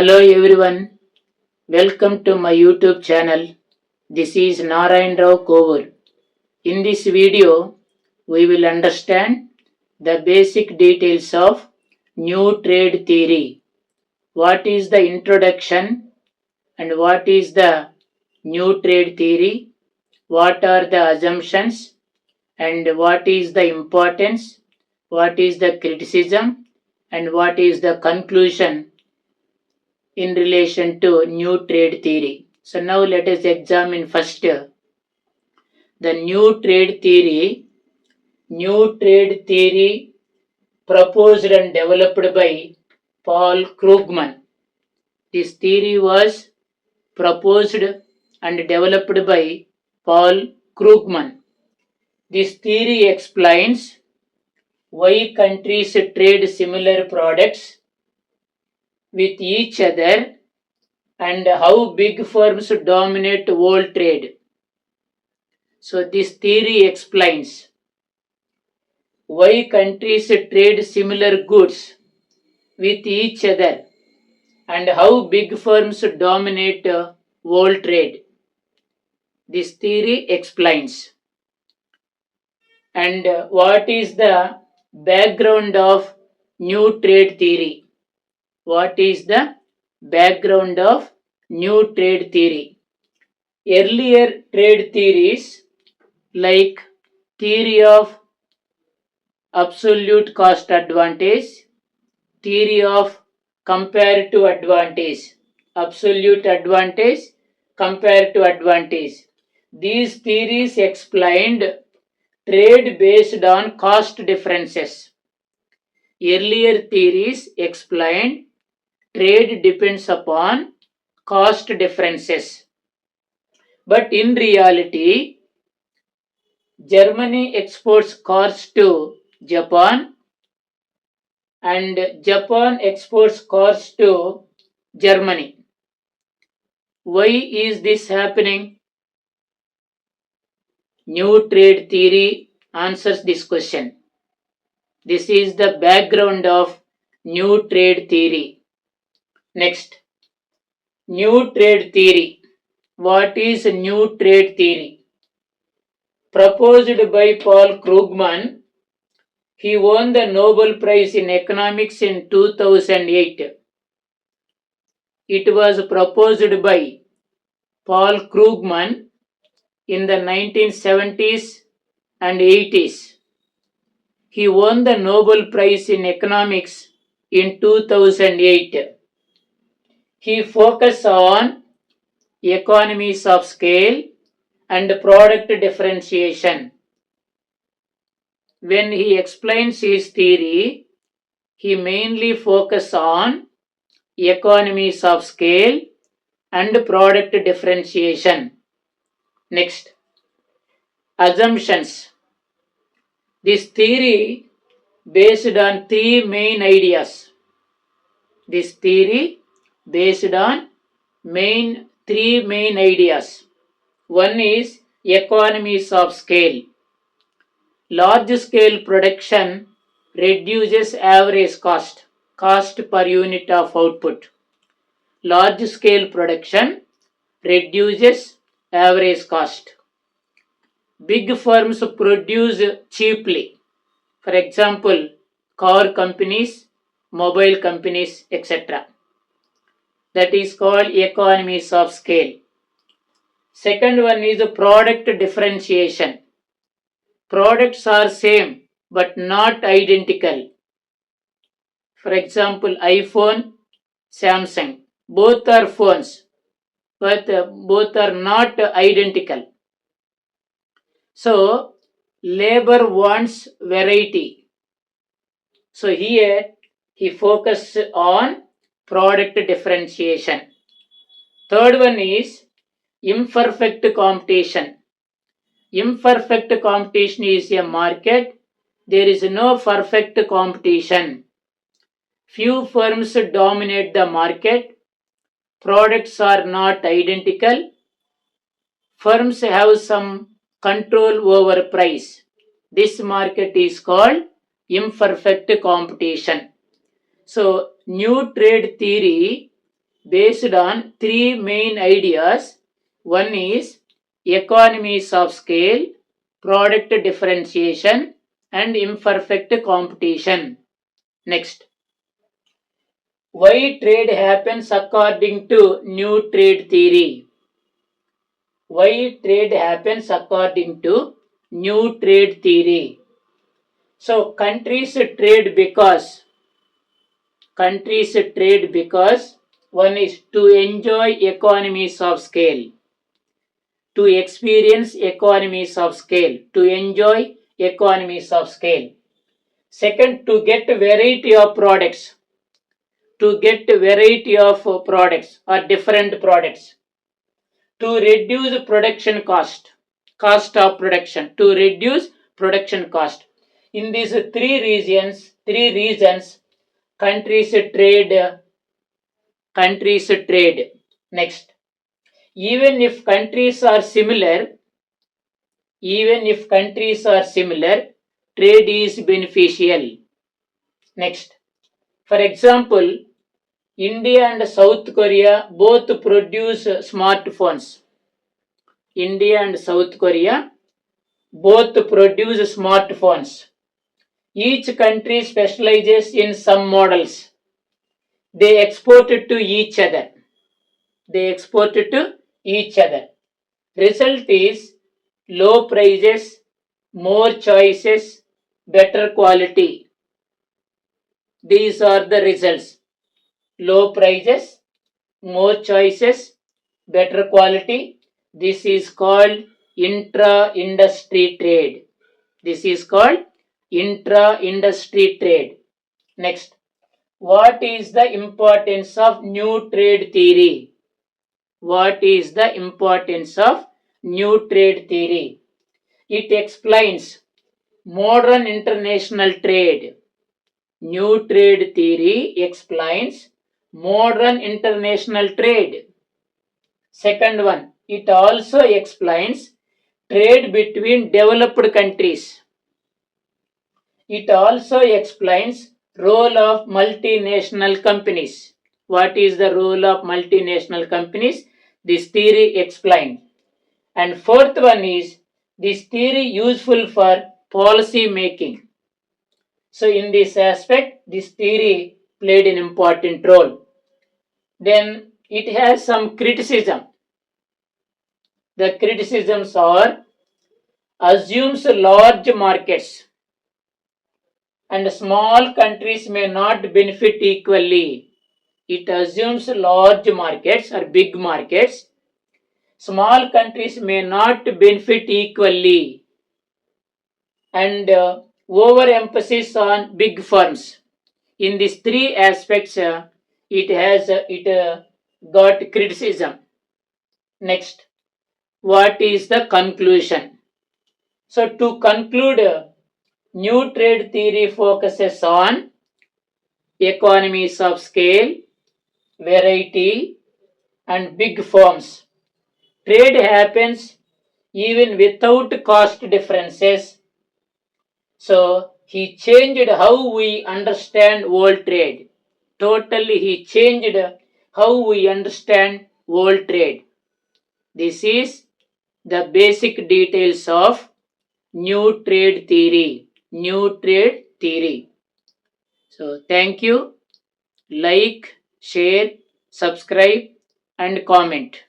Hello everyone, welcome to my YouTube channel. This is Narayan Rao Kovur. In this video, we will understand the basic details of new trade theory. What is the introduction and what is the new trade theory? What are the assumptions and what is the importance? What is the criticism and what is the conclusion in relation to new trade theory. So now let us examine first the new trade theory. New trade theory proposed and developed by Paul Krugman. This theory was proposed and developed by Paul Krugman. This theory explains why countries trade similar products with each other and how big firms dominate world trade. So, this theory explains why countries trade similar goods with each other and how big firms dominate world trade. This theory explains. And what is the background of new trade theory? What is the background of new trade theory? Earlier trade theories like theory of absolute cost advantage, theory of comparative advantage, absolute advantage, comparative advantage. These theories explained trade based on cost differences. Earlier theories explained trade depends upon cost differences. But in reality, Germany exports cars to Japan and Japan exports cars to Germany. Why is this happening? New trade theory answers this question. This is the background of new trade theory. Next, new trade theory. What is new trade theory? Proposed by Paul Krugman, he won the Nobel Prize in Economics in 2008. It was proposed by Paul Krugman in the 1970s and 80s. He won the Nobel Prize in Economics in 2008. He focused on economies of scale and product differentiation. When he explains his theory, he mainly focuses on economies of scale and product differentiation. Next, assumptions. This theory based on This theory based on three main ideas. One is economies of scale. Large scale production reduces average cost per unit of output. Large scale production reduces average cost. Big firms produce cheaply. For example, car companies, mobile companies, etc. That is called economies of scale. Second one is product differentiation. Products are same but not identical. For example, iPhone, Samsung. Both are phones, but both are not identical. So, labor wants variety. So, here he focused on product differentiation. Third one is imperfect competition. Imperfect competition is a market. There is no perfect competition. Few firms dominate the market. Products are not identical. Firms have some control over price. This market is called imperfect competition. So, new trade theory based on three main ideas. One is economies of scale, product differentiation, and imperfect competition. Next, why trade happens according to new trade theory? Why trade happens according to new trade theory? So countries trade because one is to enjoy economies of scale, to experience economies of scale, to enjoy economies of scale. Second, to get variety of products, or different products, to reduce production cost of production, to reduce production cost. In these three reasons, countries trade. Next, even if countries are similar, trade is beneficial. Next, for example, India and South Korea both produce smartphones. India and South Korea both produce smartphones. Each country specializes in some models. They export it to each other. Result is low prices, more choices, better quality. These are the results. Low prices, more choices, better quality. This is called intra-industry trade. Next, what is the importance of new trade theory? It explains modern international trade. New trade theory explains modern international trade. Second one, it also explains trade between developed countries. It also explains role of multinational companies. What is the role of multinational companies? This theory explained. And fourth one is this theory useful for policy making. So in this aspect, this theory played an important role. Then it has some criticism. The criticisms are assumes large markets and small countries may not benefit equally. It assumes large markets or big markets. Small countries may not benefit equally, and overemphasis on big firms. In these three aspects, it got criticism. Next, what is the conclusion? So to conclude, new trade theory focuses on economies of scale, variety, and big firms. Trade happens even without cost differences. So he changed how we understand world trade. Totally, he changed how we understand world trade. This is the basic details of new trade theory. So thank you. Like, share, subscribe, and comment.